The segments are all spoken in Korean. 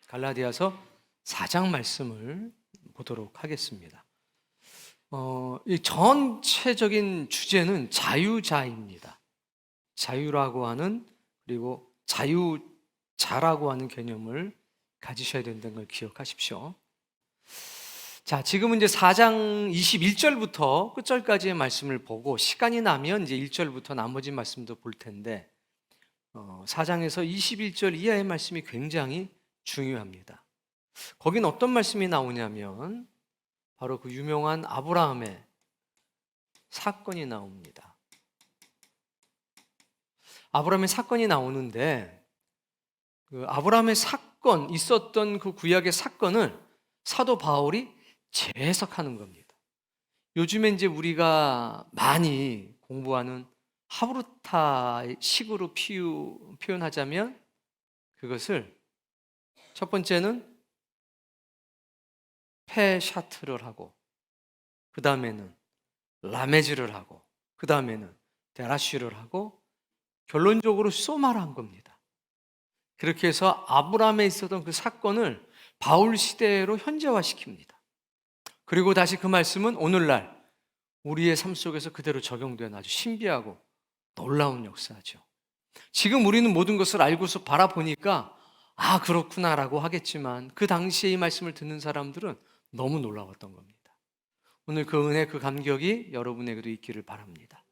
갈라디아서 4장 말씀을 보도록 하겠습니다. 이 전체적인 주제는 자유자입니다. 자유라고 하는, 그리고 자유자라고 하는 개념을 가지셔야 된다는 걸 기억하십시오. 자, 지금은 이제 4장 21절부터 끝절까지의 말씀을 보고, 시간이 나면 이제 1절부터 나머지 말씀도 볼 텐데, 4장에서 21절 이하의 말씀이 굉장히 중요합니다. 거긴 어떤 말씀이 나오냐면 바로 그 유명한 아브라함의 사건이 나옵니다. 아브라함의 사건이 나오는데, 그 아브라함의 사건, 있었던 그 구약의 사건을 사도 바울이 재해석하는 겁니다. 요즘에 이제 우리가 많이 공부하는 하브루타 식으로 표현하자면, 그것을 첫 번째는 페샤트를 하고, 그 다음에는 라메즈를 하고, 그 다음에는 데라쉬를 하고, 결론적으로 소마를 한 겁니다. 그렇게 해서 아브라함에 있었던 그 사건을 바울 시대로 현재화시킵니다. 그리고 다시 그 말씀은 오늘날 우리의 삶 속에서 그대로 적용된 아주 신비하고 놀라운 역사죠. 지금 우리는 모든 것을 알고서 바라보니까 아, 그렇구나라고 하겠지만, 그 당시에 이 말씀을 듣는 사람들은 너무 놀라웠던 겁니다. 오늘 그 은혜, 그 감격이 여러분에게도 있기를 바랍니다.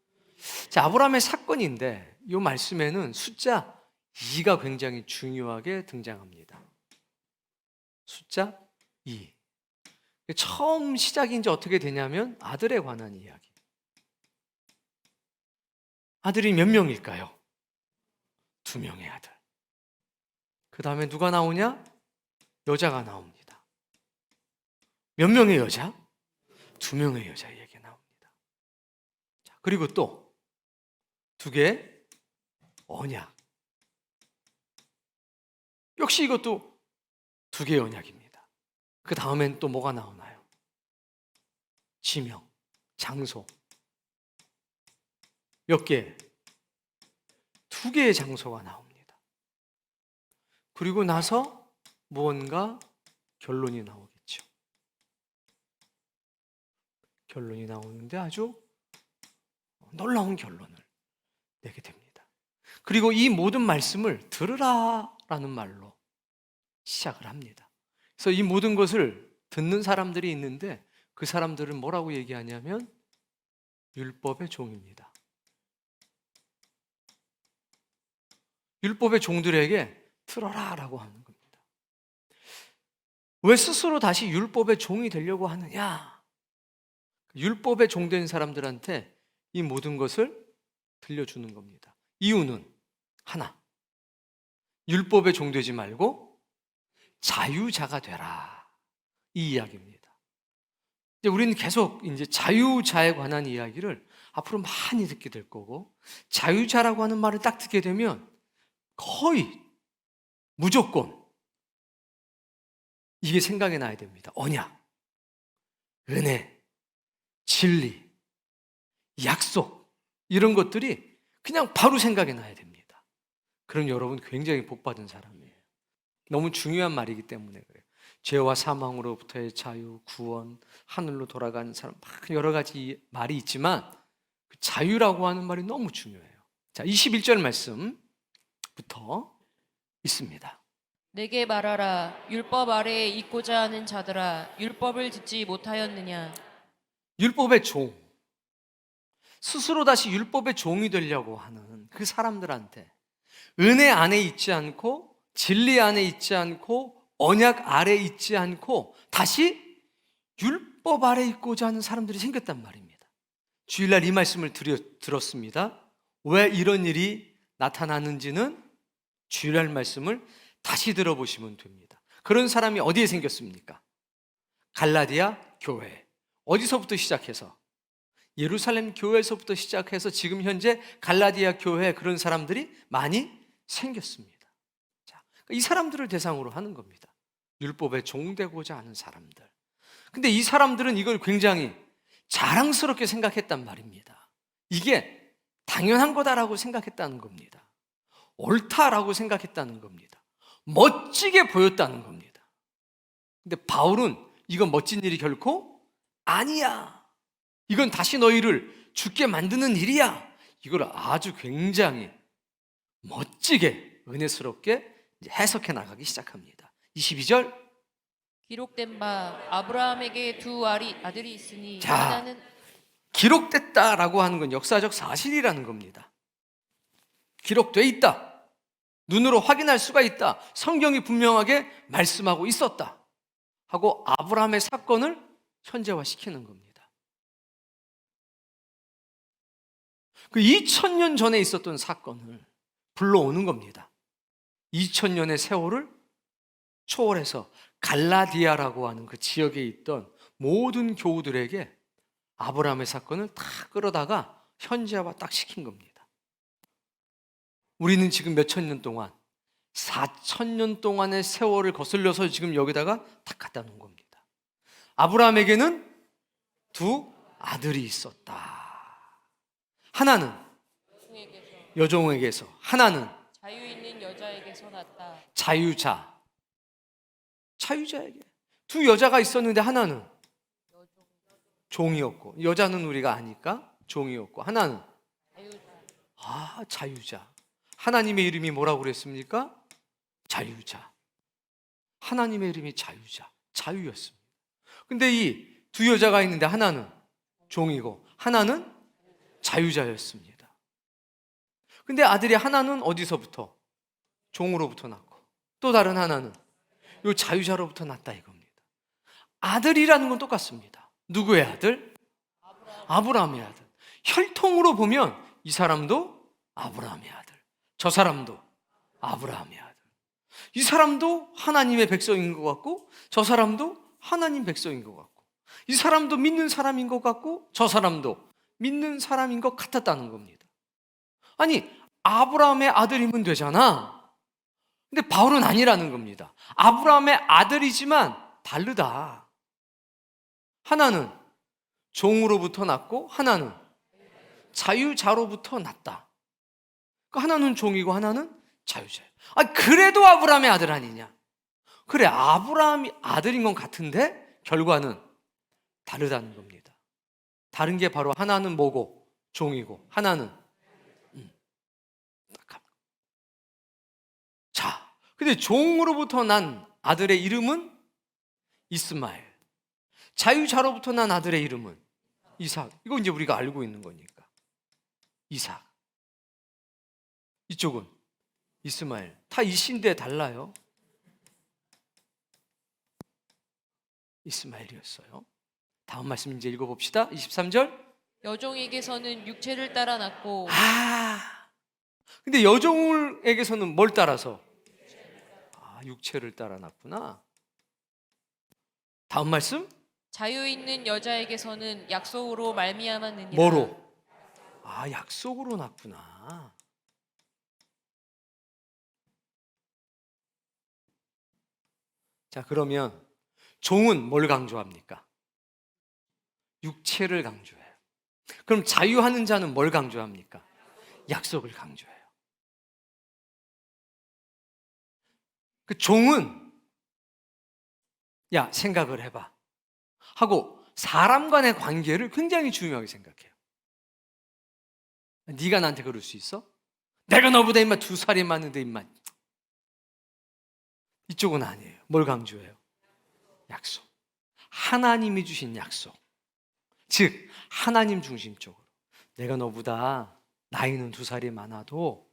자, 아브라함의 사건인데 이 말씀에는 숫자 2가 굉장히 중요하게 등장합니다. 숫자 2. 처음 시작이 이제 어떻게 되냐면 아들에 관한 이야기. 아들이 몇 명일까요? 2명의 아들. 그 다음에 누가 나오냐? 여자가 나옵니다. 몇 명의 여자? 2명의 여자 얘기 나옵니다. 자, 그리고 또 2개의 언약. 역시 이것도 2개의 언약입니다. 그 다음엔 또 뭐가 나오나요? 지명, 장소. 몇 개? 2개의 장소가 나옵니다. 그리고 나서 무언가 결론이 나오겠죠. 결론이 나오는데 아주 놀라운 결론을 내게 됩니다. 그리고 이 모든 말씀을 들으라라는 말로 시작을 합니다. 그래서 이 모든 것을 듣는 사람들이 있는데, 그 사람들은 뭐라고 얘기하냐면 율법의 종입니다. 율법의 종들에게 들어라라고 하는 겁니다. 왜 스스로 다시 율법의 종이 되려고 하느냐? 율법의 종된 사람들한테 이 모든 것을 들려주는 겁니다. 이유는 하나, 율법의 종되지 말고 자유자가 되라, 이 이야기입니다. 이제 우리는 계속 이제 자유자에 관한 이야기를 앞으로 많이 듣게 될 거고, 자유자라고 하는 말을 딱 듣게 되면 거의 무조건 이게 생각이 나야 됩니다. 언약, 은혜, 진리, 약속, 이런 것들이 그냥 바로 생각이 나야 됩니다. 그럼 여러분 굉장히 복받은 사람이에요. 너무 중요한 말이기 때문에 그래요. 죄와 사망으로부터의 자유, 구원, 하늘로 돌아가는 사람, 막 여러 가지 말이 있지만 그 자유라고 하는 말이 너무 중요해요. 자, 21절 말씀부터 있습니다. 내게 말하라. 율법 아래에 있고자 하는 자들아, 율법을 듣지 못하였느냐? 율법의 종, 스스로 다시 율법의 종이 되려고 하는 그 사람들한테 은혜 안에 있지 않고, 진리 안에 있지 않고, 언약 아래 있지 않고 다시 율법 아래 있고자 하는 사람들이 생겼단 말입니다. 주일날 이 말씀을 들었습니다. 왜 이런 일이 나타나는지는 주일날 말씀을 다시 들어보시면 됩니다. 그런 사람이 어디에 생겼습니까? 갈라디아 교회. 어디서부터 시작해서? 예루살렘 교회에서부터 시작해서 지금 현재 갈라디아 교회에 그런 사람들이 많이 생겼습니다. 자, 이 사람들을 대상으로 하는 겁니다. 율법에 종되고자 하는 사람들. 근데 이 사람들은 이걸 굉장히 자랑스럽게 생각했단 말입니다. 이게 당연한 거다라고 생각했다는 겁니다. 옳다라고 생각했다는 겁니다. 멋지게 보였다는 겁니다. 근데 바울은 이건 멋진 일이 결코 아니야. 이건 다시 너희를 죽게 만드는 일이야. 이걸 아주 굉장히 멋지게 은혜스럽게 해석해 나가기 시작합니다. 22절. 기록된 바 아브라함에게 두 아들이 있으니 자, 하나는 기록됐다라고 하는 건 역사적 사실이라는 겁니다. 기록돼 있다. 눈으로 확인할 수가 있다. 성경이 분명하게 말씀하고 있었다. 하고 아브라함의 사건을 현재화시키는 겁니다. 그 2000년 전에 있었던 사건을 불러오는 겁니다. 2000년의 세월을 초월해서 갈라디아라고 하는 그 지역에 있던 모든 교우들에게 아브라함의 사건을 다 끌어다가 현재화 딱 시킨 겁니다. 우리는 지금 몇천 년 동안 4000년 동안의 세월을 거슬려서 지금 여기다가 딱 갖다 놓은 겁니다. 아브라함에게는 두 아들이 있었다. 하나는 여종에게서, 하나는 자유 있는 여자에게서 났다. 자유자에게. 두 여자가 있었는데 하나는 종이었고, 여자는 우리가 아니까 종이었고, 하나는 자유자. 하나님의 이름이 뭐라고 그랬습니까? 자유자. 하나님의 이름이 자유자, 자유였습니다. 근데 이 두 여자가 있는데 하나는 종이고 하나는 자유자였습니다. 근데 아들이 하나는 어디서부터? 종으로부터 났고, 또 다른 하나는 이 자유자로부터 났다 이겁니다. 아들이라는 건 똑같습니다. 누구의 아들? 아브라함의 아들. 혈통으로 보면 이 사람도 아브라함의 아들, 저 사람도 아브라함의 아들. 이 사람도 하나님의 백성인 것 같고, 저 사람도 하나님 백성인 것 같고, 이 사람도 믿는 사람인 것 같고, 저 사람도 믿는 사람인 것 같았다는 겁니다. 아니, 아브라함의 아들이면 되잖아. 근데 바울은 아니라는 겁니다. 아브라함의 아들이지만 다르다. 하나는 종으로부터 났고 하나는 자유자로부터 났다. 하나는 종이고 하나는 자유자예요. 그래도 아브라함의 아들 아니냐? 그래, 아브라함이 아들인 건 같은데 결과는 다르다는 겁니다. 다른 게 바로 하나는 뭐고? 종이고 하나는 자, 근데 종으로부터 난 아들의 이름은 이스마엘, 자유자로부터 난 아들의 이름은 이삭. 이거 이제 우리가 알고 있는 거니까 이삭. 이쪽은 이스마엘. 다 이씨인데 달라요. 이스마엘이었어요. 다음 말씀 이제 읽어봅시다. 23절. 여종에게서는 육체를 따라 났고 근데 여종에게서는 뭘 따라서? 육체를 따라 났구나. 다음 말씀. 자유 있는 여자에게서는 약속으로 말미암았느니라. 뭐로? 약속으로 났구나. 자, 그러면 종은 뭘 강조합니까? 육체를 강조해요. 그럼 자유하는 자는 뭘 강조합니까? 약속을 강조해요. 그 종은 야, 생각을 해봐 하고 사람 간의 관계를 굉장히 중요하게 생각해요. 네가 나한테 그럴 수 있어? 내가 너보다 임마 2살이 많은데 임마. 이쪽은 아니에요. 뭘 강조해요? 약속. 하나님이 주신 약속. 즉 하나님 중심적으로. 내가 너보다 나이는 2살이 많아도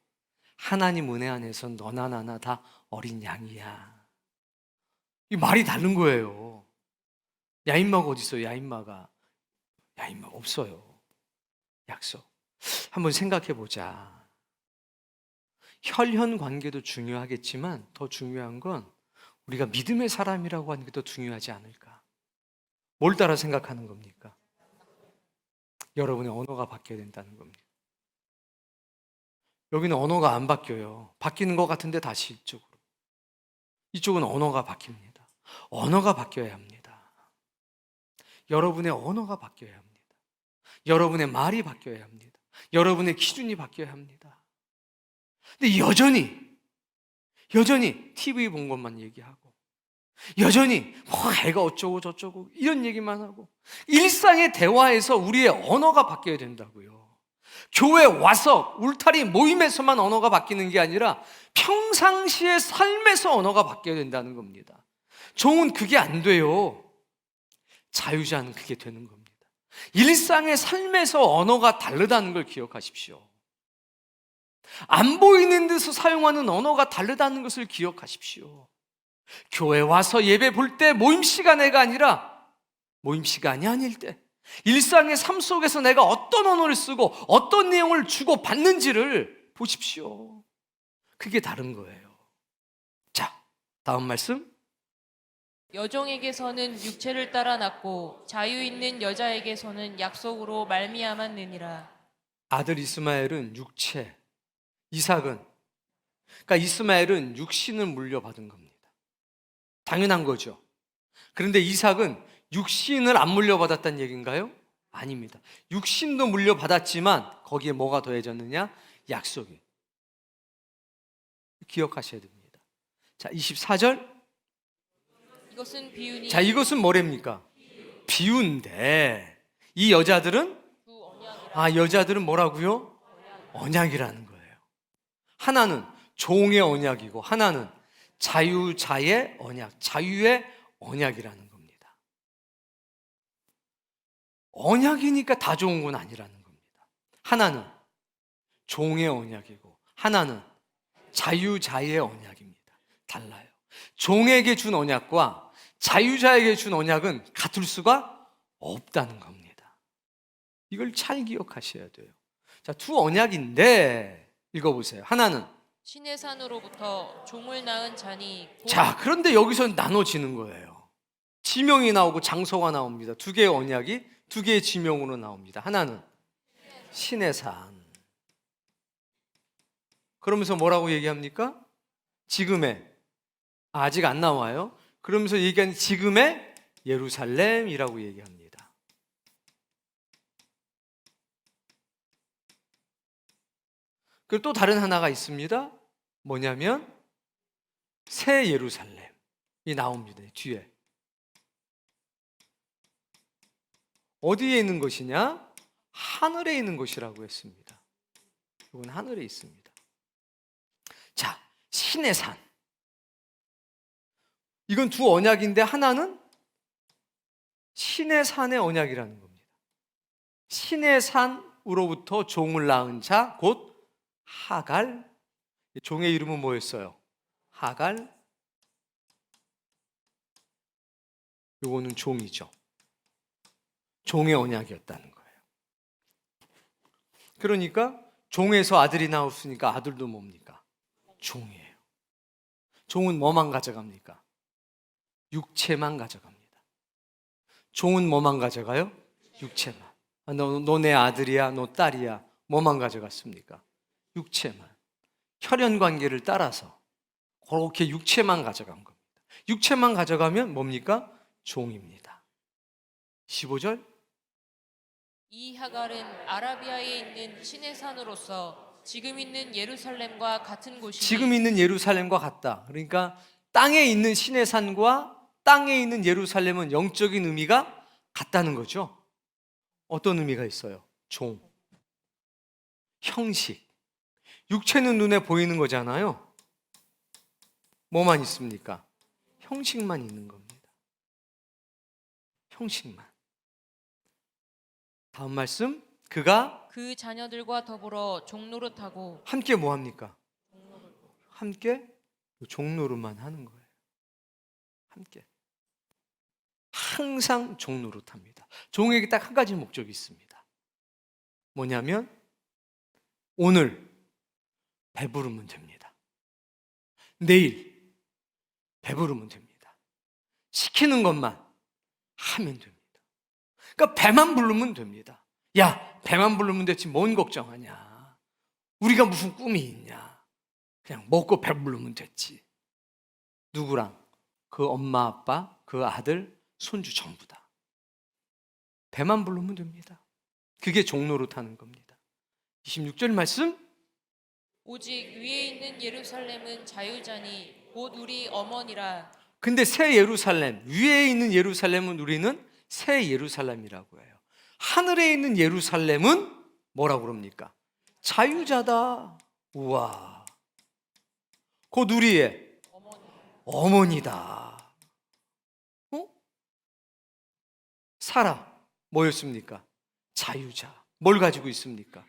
하나님 은혜 안에서 너나 나나 다 어린 양이야. 이 말이 다른 거예요. 야인마가 어디 있어요? 야인마가 없어요. 약속. 한번 생각해 보자. 혈연 관계도 중요하겠지만 더 중요한 건 우리가 믿음의 사람이라고 하는 게 더 중요하지 않을까? 뭘 따라 생각하는 겁니까? 여러분의 언어가 바뀌어야 된다는 겁니다. 여기는 언어가 안 바뀌어요. 바뀌는 것 같은데 다시 이쪽으로. 이쪽은 언어가 바뀝니다. 언어가 바뀌어야 합니다. 여러분의 언어가 바뀌어야 합니다. 여러분의 말이 바뀌어야 합니다. 여러분의 기준이 바뀌어야 합니다. 근데 여전히 TV 본 것만 얘기하고 여전히 애가 어쩌고 저쩌고 이런 얘기만 하고, 일상의 대화에서 우리의 언어가 바뀌어야 된다고요. 교회 와서 울타리 모임에서만 언어가 바뀌는 게 아니라 평상시의 삶에서 언어가 바뀌어야 된다는 겁니다. 종은 그게 안 돼요. 자유자는 그게 되는 겁니다. 일상의 삶에서 언어가 다르다는 걸 기억하십시오. 안 보이는 데서 사용하는 언어가 다르다는 것을 기억하십시오. 교회 와서 예배 볼 때 모임 시간에가 아니라 모임 시간이 아닐 때, 일상의 삶 속에서 내가 어떤 언어를 쓰고 어떤 내용을 주고 받는지를 보십시오. 그게 다른 거예요. 자, 다음 말씀. 여종에게서는 육체를 따라 낳고 자유 있는 여자에게서는 약속으로 말미암았느니라. 아들 이스마엘은 육체, 이삭은, 그러니까 이스마엘은 육신을 물려받은 겁니다. 당연한 거죠. 그런데 이삭은 육신을 안 물려받았다는 얘기인가요? 아닙니다. 육신도 물려받았지만 거기에 뭐가 더해졌느냐? 약속이. 기억하셔야 됩니다. 자, 24절. 이것은 비유니. 자, 이것은 뭐랍니까? 비유인데 이 여자들은, 여자들은 뭐라고요? 언약이라는 거예요. 하나는 종의 언약이고 하나는 자유자의 언약, 자유의 언약이라는 겁니다. 언약이니까 다 좋은 건 아니라는 겁니다. 하나는 종의 언약이고 하나는 자유자의 언약입니다. 달라요. 종에게 준 언약과 자유자에게 준 언약은 같을 수가 없다는 겁니다. 이걸 잘 기억하셔야 돼요. 자, 두 언약인데 읽어보세요. 하나는, 신의 산으로부터 종을 낳은 자니 자, 그런데 여기서 나눠지는 거예요. 지명이 나오고 장소가 나옵니다. 두 개의 언약이 두 개의 지명으로 나옵니다. 하나는 신의 산. 그러면서 뭐라고 얘기합니까? 지금의, 아직 안 나와요. 그러면서 얘기하는 지금의 예루살렘이라고 얘기합니다. 그리고 또 다른 하나가 있습니다. 뭐냐면 새 예루살렘이 나옵니다. 뒤에. 어디에 있는 것이냐? 하늘에 있는 것이라고 했습니다. 이건 하늘에 있습니다. 자, 신의 산. 이건 두 언약인데 하나는 신의 산의 언약이라는 겁니다. 신의 산으로부터 종을 낳은 자, 곧 하갈. 종의 이름은 뭐였어요? 하갈. 요거는 종이죠. 종의 언약이었다는 거예요. 그러니까 종에서 아들이 나왔으니까 아들도 뭡니까? 종이에요. 종은 뭐만 가져갑니까? 육체만 가져갑니다. 종은 뭐만 가져가요? 육체만. 너 내 아들이야, 너 딸이야. 뭐만 가져갔습니까? 육체만. 혈연 관계를 따라서 그렇게 육체만 가져간 겁니다. 육체만 가져가면 뭡니까? 종입니다. 15절. 이 하갈은 아라비아에 있는 신의 산으로서 지금 있는 예루살렘과 같은 곳이니. 지금 있는 예루살렘과 같다. 그러니까 땅에 있는 신의 산과 땅에 있는 예루살렘은 영적인 의미가 같다는 거죠. 어떤 의미가 있어요? 종, 형식. 육체는 눈에 보이는 거잖아요. 뭐만 있습니까? 형식만 있는 겁니다. 형식만. 다음 말씀. 그가 그 자녀들과 더불어 종노릇하고. 함께 뭐 합니까? 함께 종노릇만 하는 거예요. 함께. 항상 종노릇합니다. 종에게 딱 한 가지 목적이 있습니다. 뭐냐면 오늘 배부르면 됩니다. 내일 배부르면 됩니다. 시키는 것만 하면 됩니다. 그러니까 배만 부르면 됩니다. 야, 배만 부르면 됐지 뭔 걱정하냐. 우리가 무슨 꿈이 있냐. 그냥 먹고 배부르면 됐지. 누구랑? 그 엄마, 아빠, 그 아들, 손주 전부 다. 배만 부르면 됩니다. 그게 종노릇하는 겁니다. 26절 말씀. 오직 위에 있는 예루살렘은 자유자니 곧 우리 어머니라. 근데 새 예루살렘, 위에 있는 예루살렘은 우리는 새 예루살렘이라고 해요. 하늘에 있는 예루살렘은 뭐라고 그럽니까? 자유자다. 우와. 곧 우리의 어머니다. 사라 뭐였습니까? 자유자. 뭘 가지고 있습니까?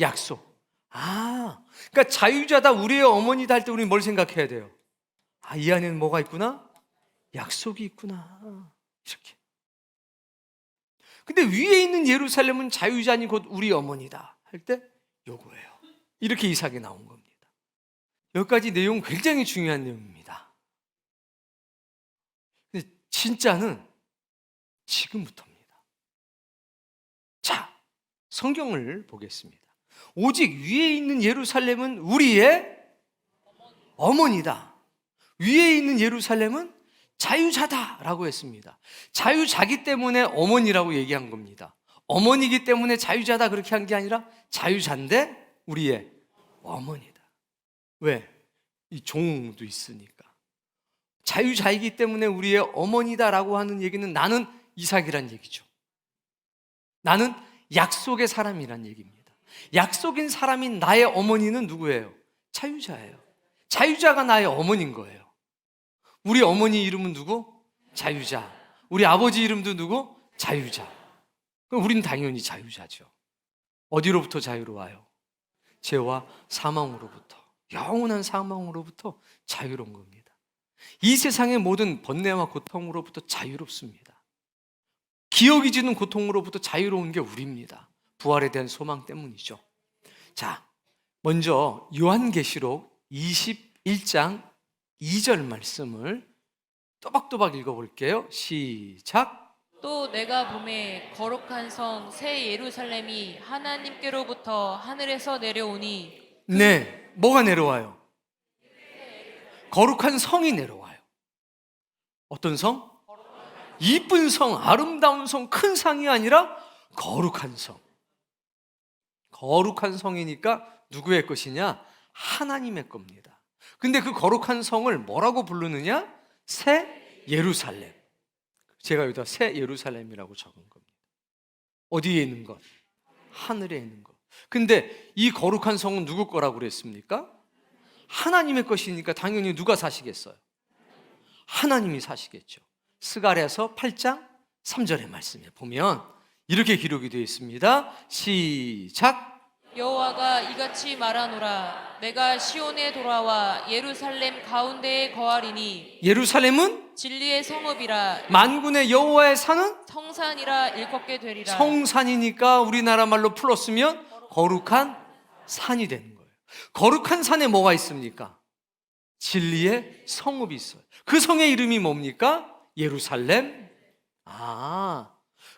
약속. 그러니까 자유자다, 우리의 어머니다 할 때 우리는 뭘 생각해야 돼요? 이 안에는 뭐가 있구나? 약속이 있구나. 이렇게. 근데 위에 있는 예루살렘은 자유자니 곧 우리 어머니다 할 때 요거예요. 이렇게 이삭이 나온 겁니다. 여기까지 내용 굉장히 중요한 내용입니다. 근데 진짜는 지금부터입니다. 자, 성경을 보겠습니다. 오직 위에 있는 예루살렘은 우리의 어머니다. 위에 있는 예루살렘은 자유자다라고 했습니다. 자유자기 때문에 어머니라고 얘기한 겁니다. 어머니기 때문에 자유자다 그렇게 한 게 아니라 자유자인데 우리의 어머니다. 왜? 이 종도 있으니까. 자유자이기 때문에 우리의 어머니다라고 하는 얘기는 나는 이삭이란 얘기죠. 나는 약속의 사람이란 얘기입니다. 약속인 사람인 나의 어머니는 누구예요? 자유자예요. 자유자가 나의 어머니인 거예요. 우리 어머니 이름은 누구? 자유자. 우리 아버지 이름도 누구? 자유자. 그럼 우리는 당연히 자유자죠. 어디로부터 자유로워요? 죄와 사망으로부터, 영원한 사망으로부터 자유로운 겁니다. 이 세상의 모든 번뇌와 고통으로부터 자유롭습니다. 기억이 지는 고통으로부터 자유로운 게 우리입니다. 부활에 대한 소망 때문이죠. 자, 먼저 요한계시록 21장 2절 말씀을 또박또박 읽어볼게요. 시작. 또 내가 보매 거룩한 성 새 예루살렘이 하나님께로부터 하늘에서 내려오니. 네, 뭐가 내려와요? 거룩한 성이 내려와요. 어떤 성? 이쁜 성, 아름다운 성, 큰 상이 아니라 거룩한 성. 거룩한 성이니까 누구의 것이냐? 하나님의 겁니다. 근데 그 거룩한 성을 뭐라고 부르느냐? 새 예루살렘. 제가 여기다 새 예루살렘이라고 적은 겁니다. 어디에 있는 것? 하늘에 있는 것. 근데 이 거룩한 성은 누구 거라고 그랬습니까? 하나님의 것이니까 당연히 누가 사시겠어요? 하나님이 사시겠죠. 스가랴서 8장 3절의 말씀에 보면 이렇게 기록이 되어 있습니다. 시작. 여호와가 이같이 말하노라. 내가 시온에 돌아와 예루살렘 가운데에 거하리니. 예루살렘은 진리의 성읍이라. 만군의 여호와의 산은 성산이라 일컫게 되리라. 성산이니까 우리나라 말로 풀었으면 거룩한 산이 되는 거예요. 거룩한 산에 뭐가 있습니까? 진리의 성읍이 있어요. 그 성의 이름이 뭡니까? 예루살렘.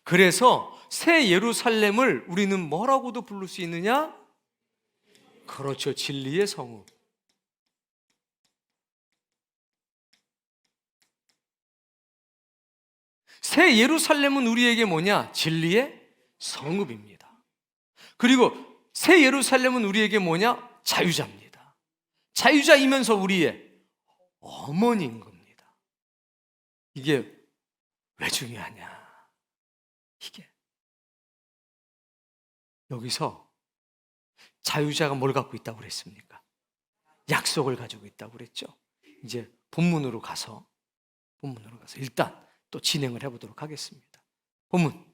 그래서 새 예루살렘을 우리는 뭐라고도 부를 수 있느냐? 그렇죠, 진리의 성읍. 새 예루살렘은 우리에게 뭐냐? 진리의 성읍입니다. 그리고 새 예루살렘은 우리에게 뭐냐? 자유자입니다. 자유자이면서 우리의 어머니인 겁니다. 이게 왜 중요하냐? 이게 여기서 자유자가 뭘 갖고 있다고 그랬습니까? 약속을 가지고 있다고 그랬죠. 이제 본문으로 가서 일단 또 진행을 해보도록 하겠습니다. 본문.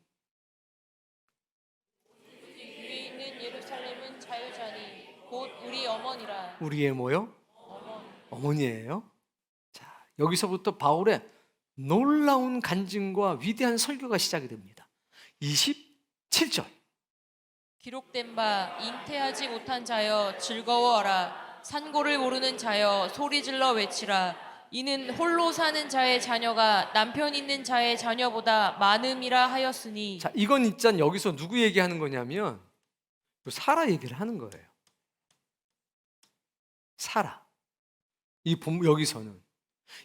위에 있는 예루살렘은 자유자니 곧 우리 어머니라. 우리의 뭐요? 어머니예요. 자, 여기서부터 바울의 놀라운 간증과 위대한 설교가 시작이 됩니다. 27절. 기록된 바 잉태하지 못한 자여 즐거워하라. 산고를 모르는 자여 소리질러 외치라. 이는 홀로 사는 자의 자녀가 남편 있는 자의 자녀보다 많음이라 하였으니. 자, 이건 있잖 여기서 누구 얘기하는 거냐면 사라 얘기를 하는 거예요. 사라. 여기서는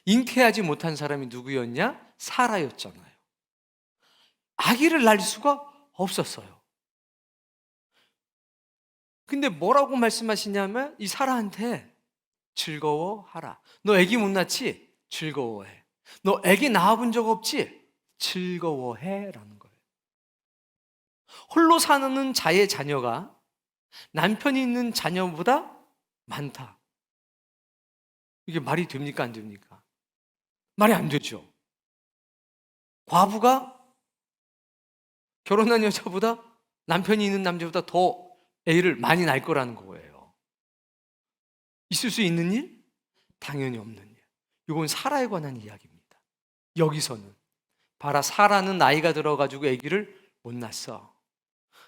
잉태하지 못한 사람이 누구였냐? 사라였잖아요. 아기를 낳을 수가 없었어요. 근데 뭐라고 말씀하시냐면 이 사라한테 즐거워하라. 너 아기 못 낳지? 즐거워해. 너 애기 낳아본 적 없지? 즐거워해 라는 거예요. 홀로 사는 자의 자녀가 남편이 있는 자녀보다 많다. 이게 말이 됩니까? 안 됩니까? 말이 안 되죠. 과부가 결혼한 여자보다 남편이 있는 남자보다 더 애를 많이 낳을 거라는 거예요. 있을 수 있는 일? 당연히 없는 일. 이건 사라에 관한 이야기입니다. 여기서는 봐라, 사라는 나이가 들어가지고 아기를 못 낳았어.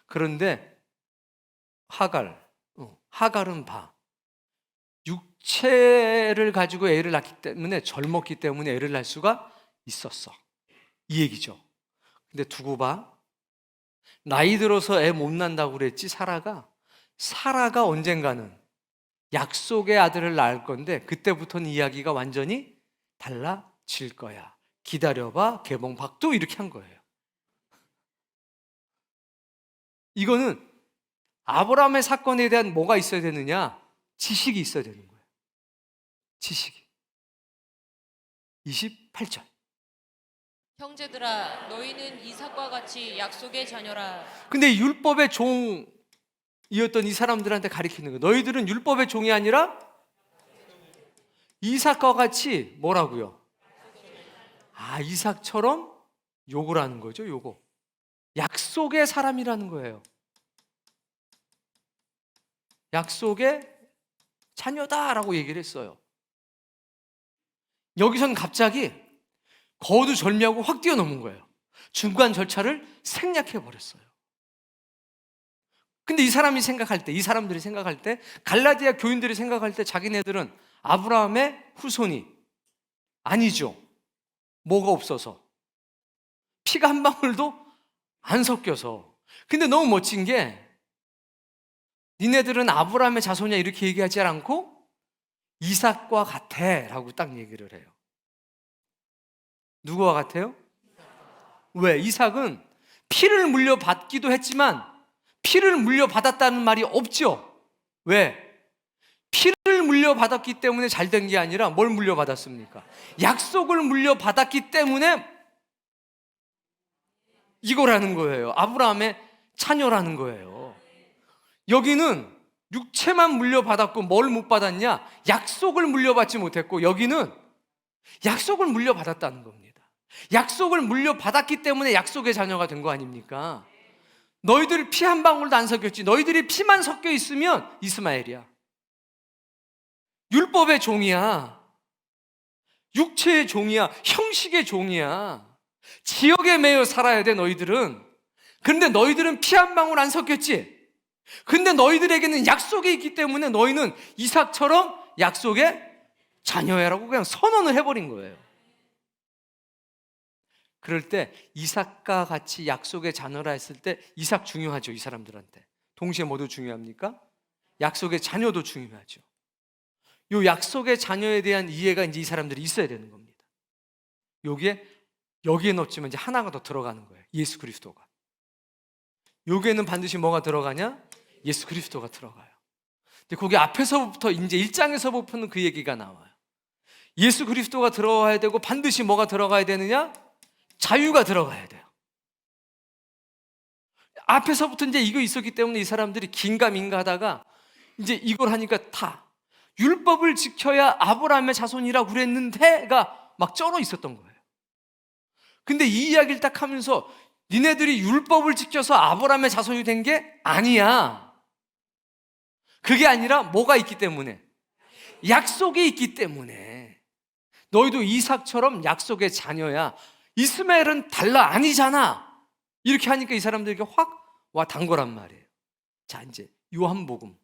그런데 하갈은 봐, 육체를 가지고 애를 낳기 때문에, 젊었기 때문에 애를 낳을 수가 있었어, 이 얘기죠. 근데 두고 봐, 나이 들어서 애 못 낳는다고 그랬지. 사라가 언젠가는 약속의 아들을 낳을 건데 그때부터는 이야기가 완전히 달라질 거야. 기다려봐, 개봉박도, 이렇게 한 거예요. 이거는 아브라함의 사건에 대한 뭐가 있어야 되느냐? 지식이 있어야 되는 거예요. 지식이. 28절. 형제들아 너희는 이삭과 같이 약속의 자녀라. 근데 율법의 종이었던 이 사람들한테 가리키는 거예요. 너희들은 율법의 종이 아니라 이삭과 같이 뭐라고요? 이삭처럼 요걸 하는 거죠. 요거 약속의 사람이라는 거예요. 약속의 자녀다라고 얘기를 했어요. 여기선 갑자기 거두절미하고 확 뛰어넘은 거예요. 중간 절차를 생략해 버렸어요. 근데 이 사람들이 생각할 때, 갈라디아 교인들이 생각할 때 자기네들은 아브라함의 후손이 아니죠. 뭐가 없어서, 피가 한 방울도 안 섞여서. 근데 너무 멋진 게, 니네들은 아브라함의 자손이야 이렇게 얘기하지 않고 이삭과 같아 라고 딱 얘기를 해요. 누구와 같아요? 왜? 이삭은 피를 물려받기도 했지만 피를 물려받았다는 말이 없죠. 왜? 피를 물려받았기 때문에 잘 된 게 아니라 뭘 물려받았습니까? 약속을 물려받았기 때문에 이거라는 거예요. 아브라함의 자녀라는 거예요. 여기는 육체만 물려받았고 뭘 못 받았냐? 약속을 물려받지 못했고, 여기는 약속을 물려받았다는 겁니다. 약속을 물려받았기 때문에 약속의 자녀가 된 거 아닙니까? 너희들 피 한 방울도 안 섞였지. 너희들이 피만 섞여 있으면 이스마엘이야. 율법의 종이야. 육체의 종이야. 형식의 종이야. 지역에 매여 살아야 돼, 너희들은. 그런데 너희들은 피 한 방울 안 섞였지. 근데 너희들에게는 약속이 있기 때문에 너희는 이삭처럼 약속의 자녀야라고 그냥 선언을 해버린 거예요. 그럴 때 이삭과 같이 약속의 자녀라 했을 때, 이삭 중요하죠, 이 사람들한테. 동시에 뭐도 중요합니까? 약속의 자녀도 중요하죠. 이 약속의 자녀에 대한 이해가 이제 이 사람들이 있어야 되는 겁니다. 여기에 넣었지만 이제 하나가 더 들어가는 거예요. 예수 그리스도가. 여기에는 반드시 뭐가 들어가냐? 예수 그리스도가 들어가요. 근데 거기 앞에서부터 이제 1장에서부터는 그 얘기가 나와요. 예수 그리스도가 들어가야 되고 반드시 뭐가 들어가야 되느냐? 자유가 들어가야 돼요. 앞에서부터 이제 이거 있었기 때문에 이 사람들이 긴가민가 하다가 이제 이걸 하니까 율법을 지켜야 아브라함의 자손이라고 그랬는데가 막 쩔어 있었던 거예요. 근데 이 이야기를 딱 하면서 니네들이 율법을 지켜서 아브라함의 자손이 된 게 아니야. 그게 아니라 뭐가 있기 때문에? 약속이 있기 때문에. 너희도 이삭처럼 약속의 자녀야. 이스마엘은 달라, 아니잖아. 이렇게 하니까 이 사람들에게 확 와 단 거란 말이에요. 자, 이제 요한복음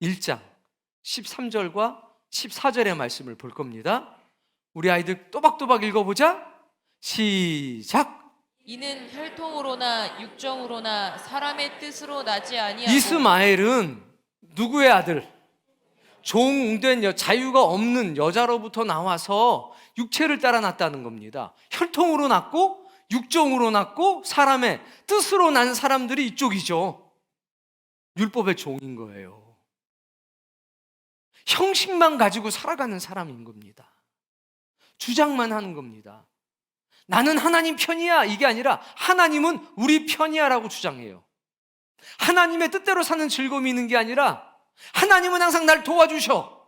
1장 13절과 14절의 말씀을 볼 겁니다. 우리 아이들 또박또박 읽어보자. 시작. 이는 혈통으로나 육정으로나 사람의 뜻으로 나지 아니하고. 이스마엘은 누구의 아들? 종된 자유가 없는 여자로부터 나와서 육체를 따라 났다는 겁니다. 혈통으로 났고 육정으로 났고 사람의 뜻으로 난 사람들이 이쪽이죠. 율법의 종인 거예요. 형식만 가지고 살아가는 사람인 겁니다. 주장만 하는 겁니다. 나는 하나님 편이야 이게 아니라 하나님은 우리 편이야라고 주장해요. 하나님의 뜻대로 사는 즐거움이 있는 게 아니라 하나님은 항상 날 도와주셔,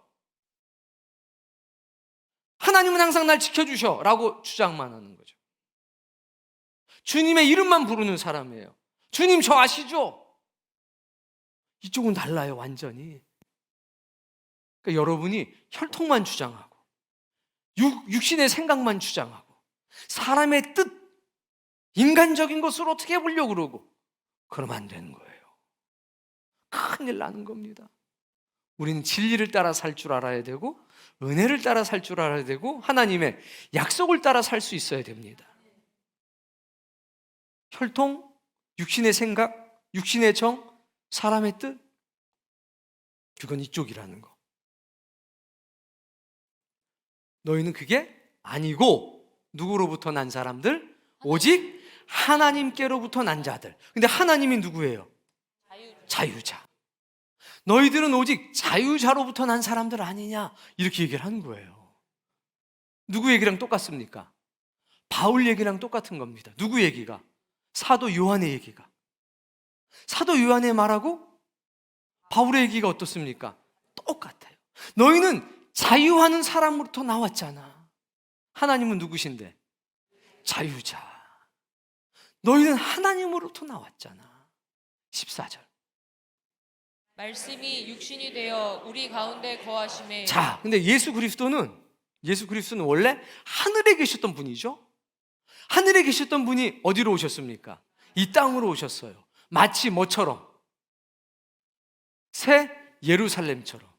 하나님은 항상 날 지켜주셔 라고 주장만 하는 거죠. 주님의 이름만 부르는 사람이에요. 주님 저 아시죠? 이쪽은 달라요, 완전히. 그러니까 여러분이 혈통만 주장하고 육신의 생각만 주장하고 사람의 뜻, 인간적인 것을 어떻게 해보려고 그러고 그러면 안 되는 거예요. 큰일 나는 겁니다. 우리는 진리를 따라 살 줄 알아야 되고 은혜를 따라 살 줄 알아야 되고 하나님의 약속을 따라 살 수 있어야 됩니다. 혈통, 육신의 생각, 육신의 정, 사람의 뜻, 그건 이쪽이라는 거. 너희는 그게 아니고 누구로부터 난 사람들? 오직 하나님께로부터 난 자들. 근데 하나님이 누구예요? 자유자. 너희들은 오직 자유자로부터 난 사람들 아니냐, 이렇게 얘기를 하는 거예요. 누구 얘기랑 똑같습니까? 바울 얘기랑 똑같은 겁니다. 누구 얘기가? 사도 요한의 얘기가. 사도 요한의 말하고 바울의 얘기가 어떻습니까? 똑같아요. 너희는 자유하는 사람으로부터 나왔잖아. 하나님은 누구신데? 자유자. 너희는 하나님으로부터 나왔잖아. 14절. 말씀이 육신이 되어 우리 가운데 거하심에. 자, 근데 예수 그리스도는 원래 하늘에 계셨던 분이죠. 하늘에 계셨던 분이 어디로 오셨습니까? 이 땅으로 오셨어요. 마치 뭐처럼? 새 예루살렘처럼.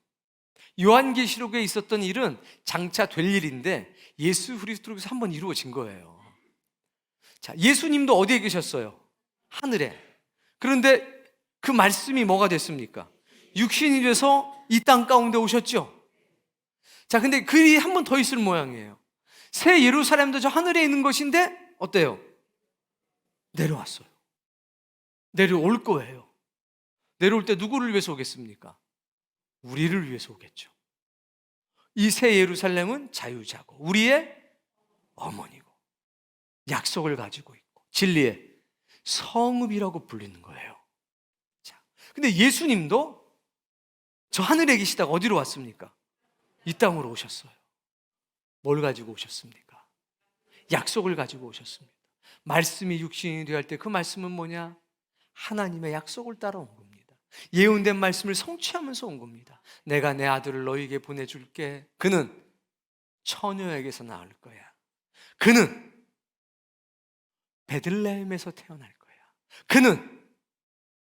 요한계시록에 있었던 일은 장차 될 일인데 예수 그리스도로서 한번 이루어진 거예요. 자, 예수님도 어디에 계셨어요? 하늘에. 그런데 그 말씀이 뭐가 됐습니까? 육신이 돼서 이 땅 가운데 오셨죠. 자, 근데 글이 한 번 더 있을 모양이에요. 새 예루살렘도 저 하늘에 있는 것인데 어때요? 내려왔어요. 내려올 거예요. 내려올 때 누구를 위해서 오겠습니까? 우리를 위해서 오겠죠. 이 새 예루살렘은 자유자고 우리의 어머니고 약속을 가지고 있고 진리의 성읍이라고 불리는 거예요. 자, 근데 예수님도 저 하늘에 계시다가 어디로 왔습니까? 이 땅으로 오셨어요. 뭘 가지고 오셨습니까? 약속을 가지고 오셨습니다. 말씀이 육신이 되어 할 때 그 말씀은 뭐냐? 하나님의 약속을 따라 온 겁니다. 예언된 말씀을 성취하면서 온 겁니다. 내가 내 아들을 너희에게 보내줄게. 그는 처녀에게서 낳을 거야. 그는 베들레헴에서 태어날 거야. 그는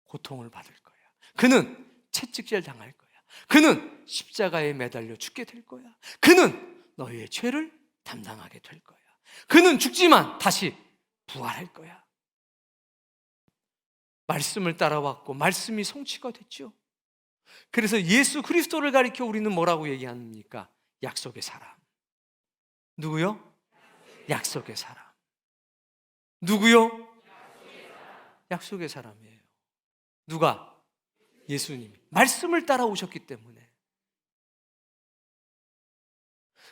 고통을 받을 거야. 그는 채찍질 당할 거야. 그는 십자가에 매달려 죽게 될 거야. 그는 너희의 죄를 담당하게 될 거야. 그는 죽지만 다시 부활할 거야. 말씀을 따라왔고 말씀이 성취가 됐죠. 그래서 예수 그리스도를 가리켜 우리는 뭐라고 얘기합니까? 약속의 사람. 누구요? 약속의 사람. 누구요? 약속의 사람이에요. 누가? 예수님이 말씀을 따라오셨기 때문에.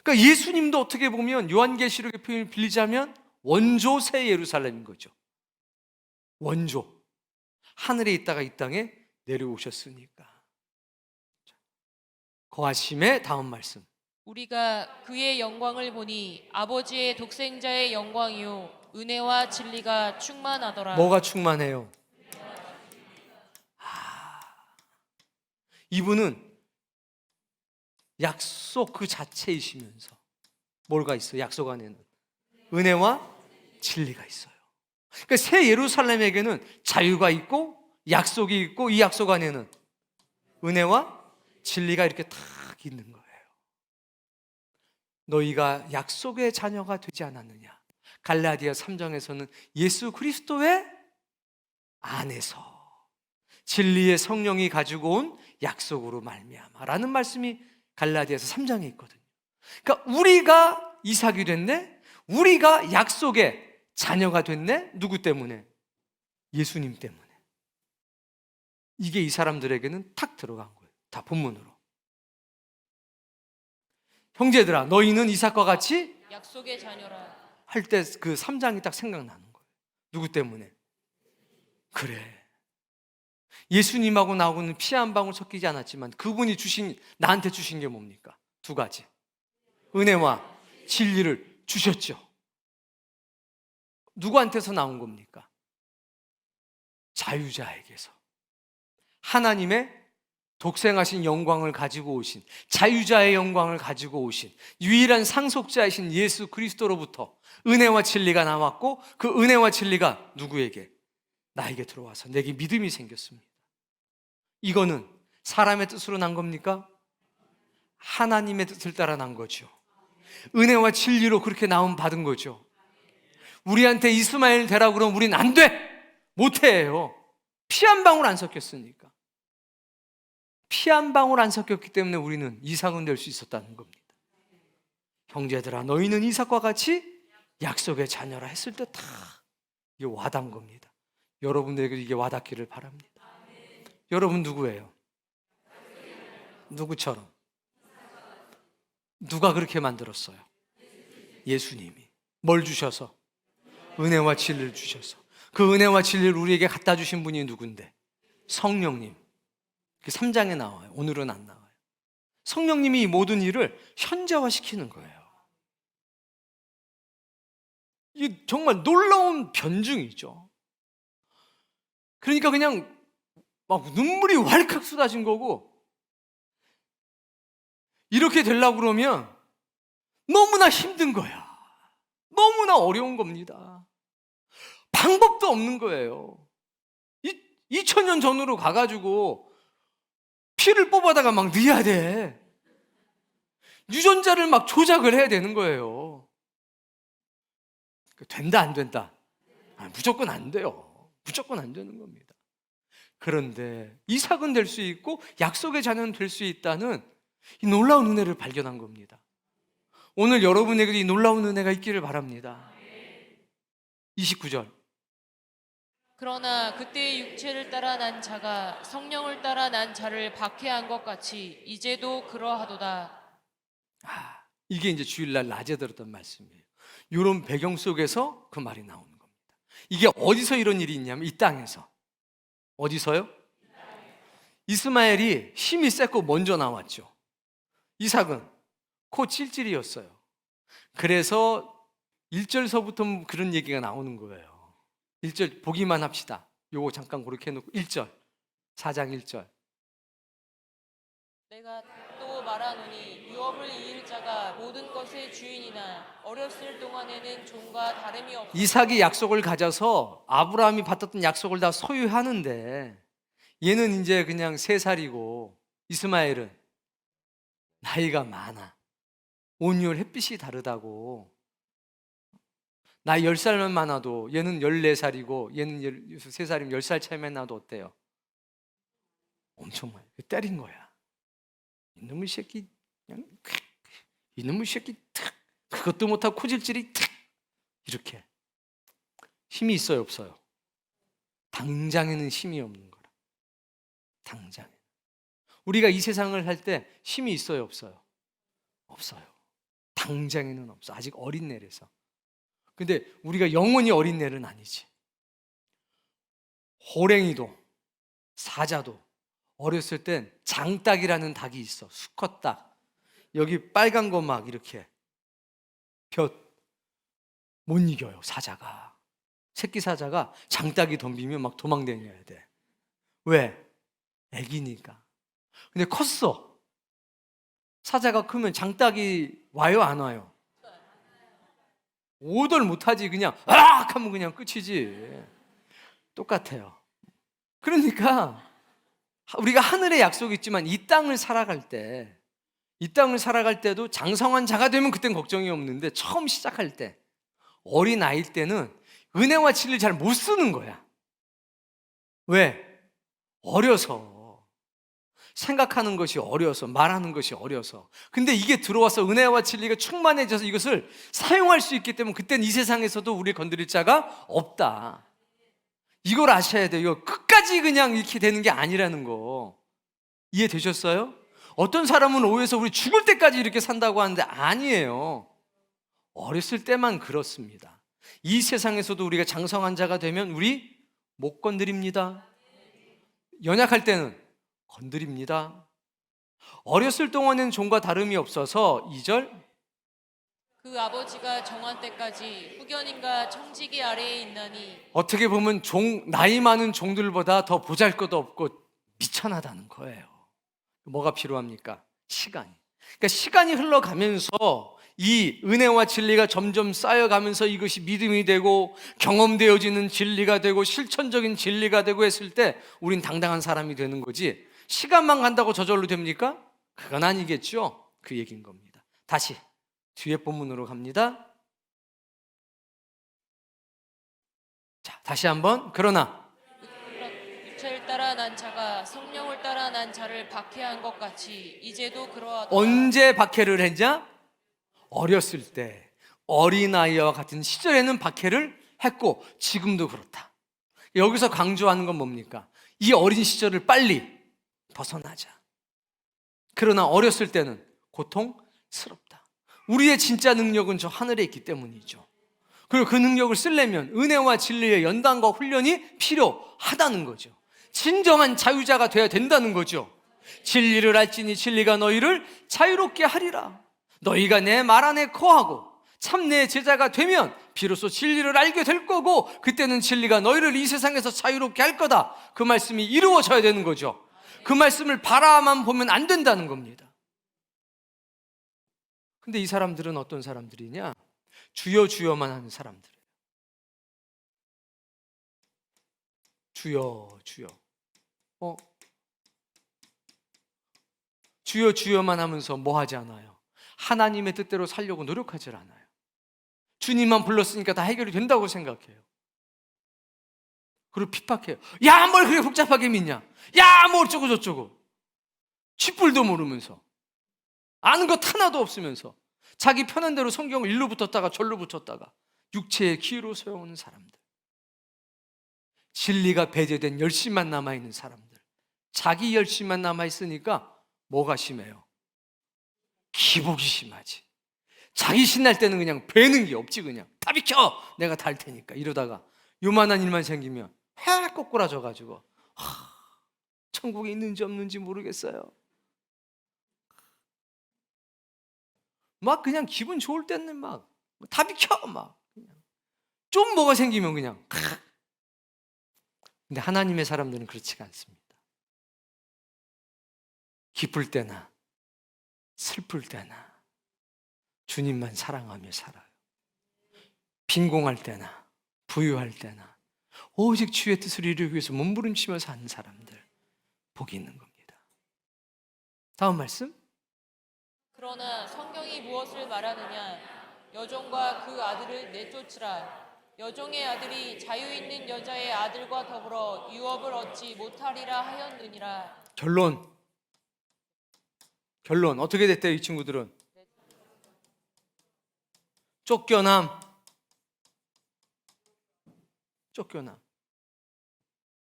그러니까 예수님도 어떻게 보면 요한계시록의 표현을 빌리자면 원조 새 예루살렘인 거죠. 원조. 하늘에 있다가 이 땅에 내려오셨으니까. 거하심의 다음 말씀. 우리가 그의 영광을 보니 아버지의 독생자의 영광이요 은혜와 진리가 충만하더라. 뭐가 충만해요? 이분은 약속 그 자체이시면서 뭐가 있어요? 약속 안에는 은혜와 진리가 있어요. 그러니까 새 예루살렘에게는 자유가 있고 약속이 있고 이 약속 안에는 은혜와 진리가 이렇게 탁 있는 거예요. 너희가 약속의 자녀가 되지 않았느냐? 갈라디아 3장에서는 예수 그리스도의 안에서 진리의 성령이 가지고 온 약속으로 말미암아라는 말씀이 갈라디아서 3장에 있거든요. 그러니까 우리가 이삭이 됐네? 우리가 약속의 자녀가 됐네? 누구 때문에? 예수님 때문에. 이게 이 사람들에게는 탁 들어간 거예요. 다 본문으로. 형제들아, 너희는 이삭과 같이 약속의 자녀라. 할 때 그 3장이 딱 생각나는 거예요. 누구 때문에? 그래. 예수님하고 나하고는 피 한 방울 섞이지 않았지만 그분이 나한테 주신 게 뭡니까? 두 가지. 은혜와 진리를 주셨죠. 누구한테서 나온 겁니까? 자유자에게서. 하나님의 독생하신 영광을 가지고 오신, 자유자의 영광을 가지고 오신 유일한 상속자이신 예수 그리스도로부터 은혜와 진리가 나왔고, 그 은혜와 진리가 누구에게? 나에게 들어와서 내게 믿음이 생겼습니다. 이거는 사람의 뜻으로 난 겁니까? 하나님의 뜻을 따라 난 거죠. 은혜와 진리로 그렇게 나옴 받은 거죠. 우리한테 이스마엘 되라고 그러면 우린 안 돼! 못해요. 피 한 방울 안 섞였으니까. 피 한 방울 안 섞였기 때문에 우리는 이삭은 될 수 있었다는 겁니다. 형제들아, 너희는 이삭과 같이 약속의 자녀라 했을 때 다 이게 와닿은 겁니다. 여러분들에게 이게 와닿기를 바랍니다. 여러분 누구예요? 누구처럼? 누가 그렇게 만들었어요? 예수님이. 뭘 주셔서? 은혜와 진리를 주셔서. 그 은혜와 진리를 우리에게 갖다 주신 분이 누군데? 성령님. 3장에 나와요. 오늘은 안 나와요. 성령님이 이 모든 일을 현재화시키는 거예요. 이게 정말 놀라운 변증이죠. 그러니까 그냥 막 눈물이 왈칵 쏟아진 거고, 이렇게 되려고 그러면 너무나 힘든 거야. 너무나 어려운 겁니다. 방법도 없는 거예요. 2000년 전으로 가가지고 피를 뽑아다가 막 넣어야 돼. 유전자를 막 조작을 해야 되는 거예요. 된다 안 된다? 무조건 안 돼요. 무조건 안 되는 겁니다. 그런데 이삭은 될 수 있고 약속의 자녀는 될 수 있다는 이 놀라운 은혜를 발견한 겁니다. 오늘 여러분에게도 이 놀라운 은혜가 있기를 바랍니다. 29절. 그러나 그때의 육체를 따라 난 자가 성령을 따라 난 자를 박해한 것 같이 이제도 그러하도다. 이게 이제 주일날 낮에 들었던 말씀이에요. 이런 배경 속에서 그 말이 나오는 겁니다. 이게 어디서 이런 일이 있냐면 이 땅에서. 어디서요? 이스마엘이 힘이 세고 먼저 나왔죠. 이삭은 코 찔찔이었어요. 그래서 1절서부터 그런 얘기가 나오는 거예요. 1절 보기만 합시다. 요거 잠깐 그렇게 해놓고 1절, 4장 1절. 내가 또 말하노니 유업을 이을 자가 모든 것의 주인이나 어렸을 동안에는 종과 다름이 없어. 이삭이 약속을 가져서 아브라함이 받았던 약속을 다 소유하는데, 얘는 이제 그냥 3살이고 이스마엘은 나이가 많아. 온유월 햇빛이 다르다고. 나이 10살만 많아도 얘는 14살이고 얘는 3살이면 10살 차이만 나도 어때요? 엄청 많이 때린 거야. 이놈의 새끼, 그냥 이놈의 새끼 탁, 그것도 못하고 코질질이 탁, 이렇게. 힘이 있어요, 없어요? 당장에는 힘이 없는 거라. 당장에. 우리가 이 세상을 할 때 힘이 있어요, 없어요? 없어요. 당장에는 없어. 아직 어린애라서. 근데 우리가 영원히 어린애는 아니지. 호랭이도 사자도 어렸을 땐 장닭이라는 닭이 있어. 수컷닭. 여기 빨간 거 막 이렇게 볕 못 이겨요, 사자가. 새끼 사자가 장닭이 덤비면 막 도망다녀야 돼. 왜? 애기니까. 근데 컸어. 사자가 크면 장닭이 와요, 안 와요? 오돌 못하지. 그냥 악 하면 그냥 끝이지. 똑같아요. 그러니까 우리가 하늘의 약속이 있지만 이 땅을 살아갈 때도 장성한 자가 되면 그땐 걱정이 없는데, 처음 시작할 때, 어린 아이일 때는 은혜와 진리를 잘 못 쓰는 거야. 왜? 어려서. 생각하는 것이 어려서, 말하는 것이 어려서. 근데 이게 들어와서 은혜와 진리가 충만해져서 이것을 사용할 수 있기 때문에 그땐 이 세상에서도 우리를 건드릴 자가 없다. 이걸 아셔야 돼요. 이거 끝까지 그냥 이렇게 되는 게 아니라는 거. 이해되셨어요? 어떤 사람은 오해해서 우리 죽을 때까지 이렇게 산다고 하는데 아니에요. 어렸을 때만 그렇습니다. 이 세상에서도 우리가 장성한 자가 되면 우리 못 건드립니다. 연약할 때는 건드립니다. 어렸을 동안에는 종과 다름이 없어서 2절 그 아버지가 정한 때까지 후견인과 청지기 아래에 있나니 어떻게 보면 나이 많은 종들보다 더 보잘것없고 미천하다는 거예요. 뭐가 필요합니까? 시간이. 그러니까 시간이 흘러가면서 이 은혜와 진리가 점점 쌓여가면서 이것이 믿음이 되고 경험되어지는 진리가 되고 실천적인 진리가 되고 했을 때 우린 당당한 사람이 되는 거지, 시간만 간다고 저절로 됩니까? 그건 아니겠죠. 그 얘기인 겁니다. 다시 뒤에 본문으로 갑니다. 자, 다시 한번. 그러나 육체를 따라 난 자가 성령을 따라 난 자를 박해한 것 같이 이제도 그러하다. 언제 박해를 했냐? 어렸을 때, 어린아이와 같은 시절에는 박해를 했고 지금도 그렇다. 여기서 강조하는 건 뭡니까? 이 어린 시절을 빨리 벗어나자. 그러나 어렸을 때는 고통스럽다. 우리의 진짜 능력은 저 하늘에 있기 때문이죠. 그리고 그 능력을 쓰려면 은혜와 진리의 연단과 훈련이 필요하다는 거죠. 진정한 자유자가 되어야 된다는 거죠. 진리를 알지니 진리가 너희를 자유롭게 하리라. 너희가 내 말 안에 거하고 참 내 제자가 되면 비로소 진리를 알게 될 거고 그때는 진리가 너희를 이 세상에서 자유롭게 할 거다. 그 말씀이 이루어져야 되는 거죠. 그 말씀을 바라만 보면 안 된다는 겁니다. 근데 이 사람들은 어떤 사람들이냐? 주여 주여만 하는 사람들이에요. 주여 주여. 주여 주여만 하면서 뭐 하지 않아요? 하나님의 뜻대로 살려고 노력하지 않아요. 주님만 불렀으니까 다 해결이 된다고 생각해요. 그리고 핍박해요. 야, 뭘 그렇게 복잡하게 믿냐? 야, 뭐 어쩌고 저쩌고. 쥐뿔도 모르면서, 아는 것 하나도 없으면서 자기 편한 대로 성경을 일로 붙었다가 절로 붙였다가 육체의 기회로 소용하는 사람들, 진리가 배제된 열심만 남아있는 사람들, 자기 열심만 남아있으니까 뭐가 심해요? 기복이 심하지. 자기 신날 때는 그냥 배는 게 없지. 그냥 다 비켜, 내가 다 할 테니까. 이러다가 요만한 일만 생기면 해 꼬꾸라져가지고 천국에 있는지 없는지 모르겠어요. 막 그냥 기분 좋을 때는 막 다 비켜, 막 그냥 좀 뭐가 생기면 그냥. 근데 하나님의 사람들은 그렇지가 않습니다. 기쁠 때나 슬플 때나 주님만 사랑하며 살아요. 빈공할 때나 부유할 때나 오직 주의 뜻을 이루기 위해서 몸부림치며 사는 사람들, 복이 있는 겁니다. 다음 말씀. 그러나 성경이 무엇을 말하느냐? 여종과 그 아들을 내쫓으라. 여종의 아들이 자유 있는 여자의 아들과 더불어 유업을 얻지 못하리라 하였느니라. 결론 어떻게 됐대요? 이 친구들은 쫓겨남.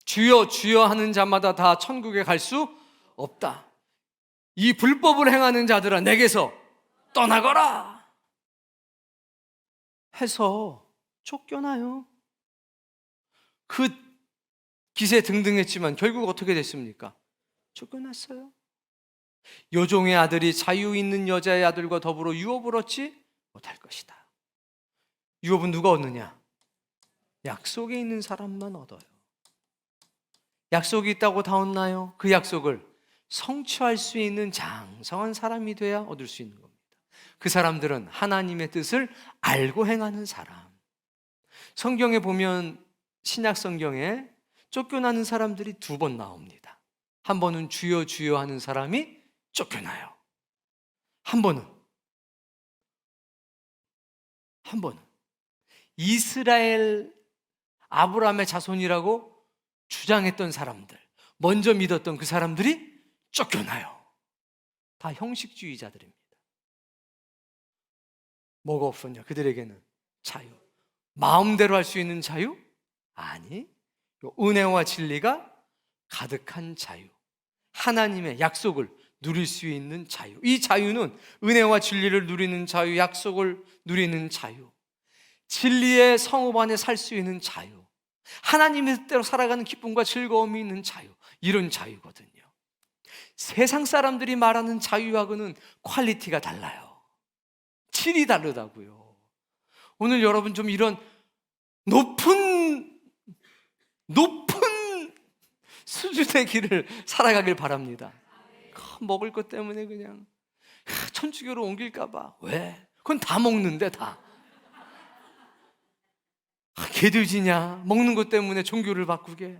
주여 주여 하는 자마다 다 천국에 갈 수 없다. 이 불법을 행하는 자들아 내게서 떠나거라 해서 쫓겨나요. 그 기세 등등했지만 결국 어떻게 됐습니까? 쫓겨났어요. 여종의 아들이 자유 있는 여자의 아들과 더불어 유업을 얻지 못할 것이다. 유업은 누가 얻느냐? 약속에 있는 사람만 얻어요. 약속이 있다고 다 얻나요? 그 약속을 성취할 수 있는 장성한 사람이 돼야 얻을 수 있는 겁니다. 그 사람들은 하나님의 뜻을 알고 행하는 사람. 성경에 보면, 신약 성경에 쫓겨나는 사람들이 2번 나옵니다. 한 번은 주여 주여 하는 사람이 쫓겨나요. 한 번은 이스라엘 아브라함의 자손이라고 주장했던 사람들, 먼저 믿었던 그 사람들이 쫓겨나요. 다 형식주의자들입니다. 뭐가 없었냐? 그들에게는 자유. 마음대로 할 수 있는 자유? 아니, 은혜와 진리가 가득한 자유. 하나님의 약속을 누릴 수 있는 자유. 이 자유는 은혜와 진리를 누리는 자유, 약속을 누리는 자유, 진리의 성읍 안에 살 수 있는 자유, 하나님의 뜻대로 살아가는 기쁨과 즐거움이 있는 자유, 이런 자유거든요. 세상 사람들이 말하는 자유하고는 퀄리티가 달라요. 질이 다르다고요. 오늘 여러분 좀 이런 높은 수준의 길을 살아가길 바랍니다. 먹을 것 때문에 그냥 천주교로 옮길까 봐. 왜? 그건 다 먹는데 다. 개돼지냐? 먹는 것 때문에 종교를 바꾸게.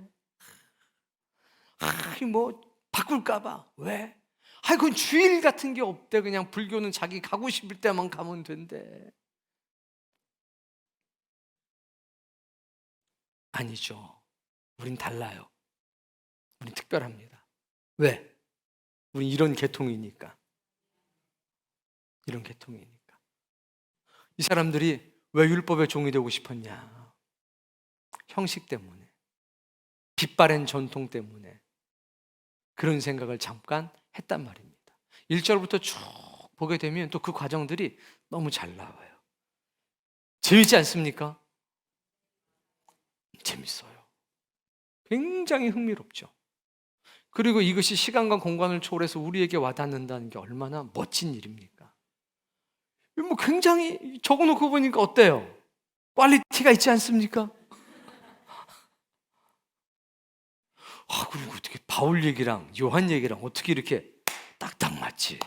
뭐 바꿀까 봐. 왜? 그건 주일 같은 게 없대. 그냥 불교는 자기 가고 싶을 때만 가면 된대. 아니죠. 우린 달라요. 우린 특별합니다. 왜? 우린 이런 계통이니까. 이런 계통이니까. 이 사람들이 왜 율법의 종이 되고 싶었냐? 형식 때문에, 빛바랜 전통 때문에 그런 생각을 잠깐 했단 말입니다. 1절부터 쭉 보게 되면 또 그 과정들이 너무 잘 나와요. 재밌지 않습니까? 재밌어요. 굉장히 흥미롭죠. 그리고 이것이 시간과 공간을 초월해서 우리에게 와닿는다는 게 얼마나 멋진 일입니까? 뭐 굉장히 적어놓고 보니까 어때요? 퀄리티가 있지 않습니까? 그리고 어떻게 바울 얘기랑 요한 얘기랑 어떻게 이렇게 딱딱 맞지?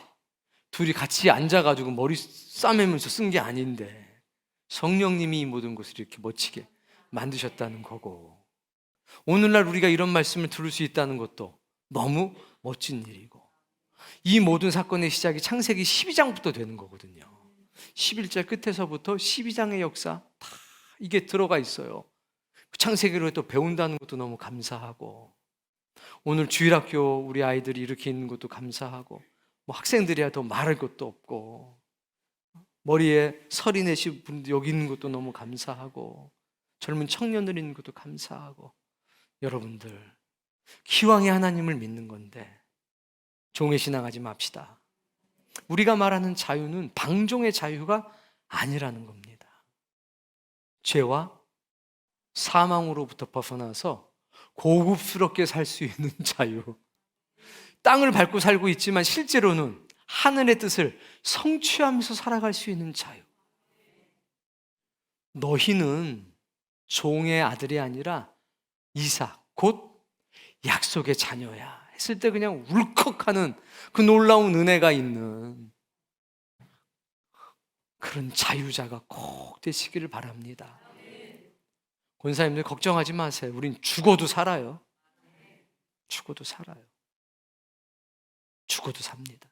둘이 같이 앉아가지고 머리 싸매면서 쓴 게 아닌데 성령님이 이 모든 것을 이렇게 멋지게 만드셨다는 거고, 오늘날 우리가 이런 말씀을 들을 수 있다는 것도 너무 멋진 일이고, 이 모든 사건의 시작이 창세기 12장부터 되는 거거든요. 11절 끝에서부터 12장의 역사 다 이게 들어가 있어요. 창세기로 또 배운다는 것도 너무 감사하고, 오늘 주일학교 우리 아이들이 이렇게 있는 것도 감사하고, 뭐 학생들이야 더 말할 것도 없고, 머리에 설이 내신 분들 여기 있는 것도 너무 감사하고, 젊은 청년들 있는 것도 감사하고, 여러분들 기왕에 하나님을 믿는 건데 종의 신앙하지 맙시다. 우리가 말하는 자유는 방종의 자유가 아니라는 겁니다. 죄와 사망으로부터 벗어나서 고급스럽게 살 수 있는 자유. 땅을 밟고 살고 있지만 실제로는 하늘의 뜻을 성취하면서 살아갈 수 있는 자유. 너희는 종의 아들이 아니라 이삭, 곧 약속의 자녀야 했을 때 그냥 울컥하는 그 놀라운 은혜가 있는 그런 자유자가 꼭 되시기를 바랍니다. 권사님들 걱정하지 마세요. 우린 죽어도 살아요. 죽어도 살아요. 죽어도 삽니다.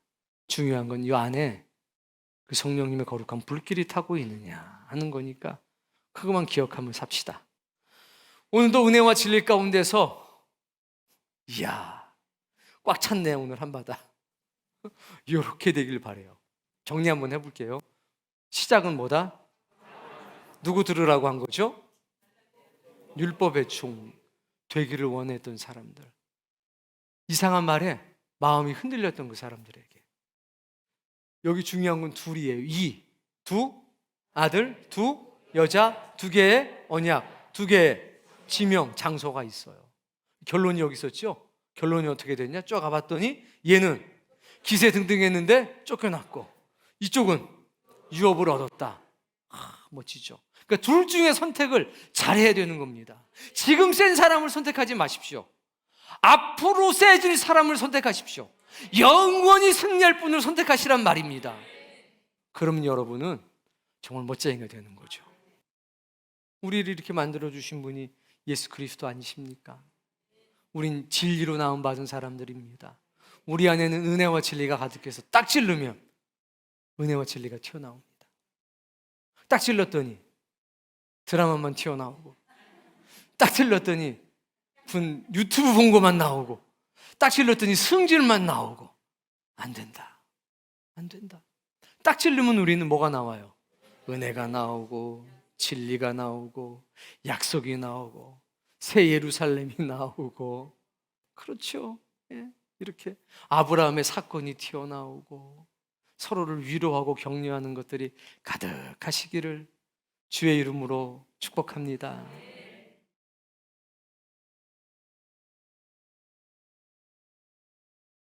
중요한 건 이 안에 그 성령님의 거룩한 불길이 타고 있느냐 하는 거니까 그것만 기억하면 삽시다. 오늘도 은혜와 진리 가운데서 이야 꽉 찼네. 오늘 한바다 이렇게 되길 바라요. 정리 한번 해볼게요. 시작은 뭐다? 누구 들으라고 한 거죠? 율법의 종 되기를 원했던 사람들. 이상한 말에 마음이 흔들렸던 그 사람들에게. 여기 중요한 건 둘이에요. 두 아들, 두 여자, 두 개의 언약, 두 개의 지명, 장소가 있어요. 결론이 여기 있었죠? 결론이 어떻게 됐냐? 쭉 가봤더니 얘는 기세 등등했는데 쫓겨났고 이쪽은 유업을 얻었다. 멋지죠? 그러니까 둘 중에 선택을 잘해야 되는 겁니다. 지금 센 사람을 선택하지 마십시오. 앞으로 세질 사람을 선택하십시오. 영원히 승리할 분을 선택하시란 말입니다. 그러면 여러분은 정말 멋쟁이가 되는 거죠. 우리를 이렇게 만들어주신 분이 예수 그리스도 아니십니까? 우린 진리로 나음받은 사람들입니다. 우리 안에는 은혜와 진리가 가득해서 딱 찌르면 은혜와 진리가 튀어나옵니다. 딱 찔렀더니 드라마만 튀어나오고, 딱 찔렀더니 유튜브 본 것만 나오고, 딱 찔렀더니 승질만 나오고. 안 된다. 안 된다. 딱 찔르면 우리는 뭐가 나와요? 은혜가 나오고, 진리가 나오고, 약속이 나오고, 새 예루살렘이 나오고. 그렇죠. 예. 이렇게 아브라함의 사건이 튀어나오고 서로를 위로하고 격려하는 것들이 가득하시기를 주의 이름으로 축복합니다.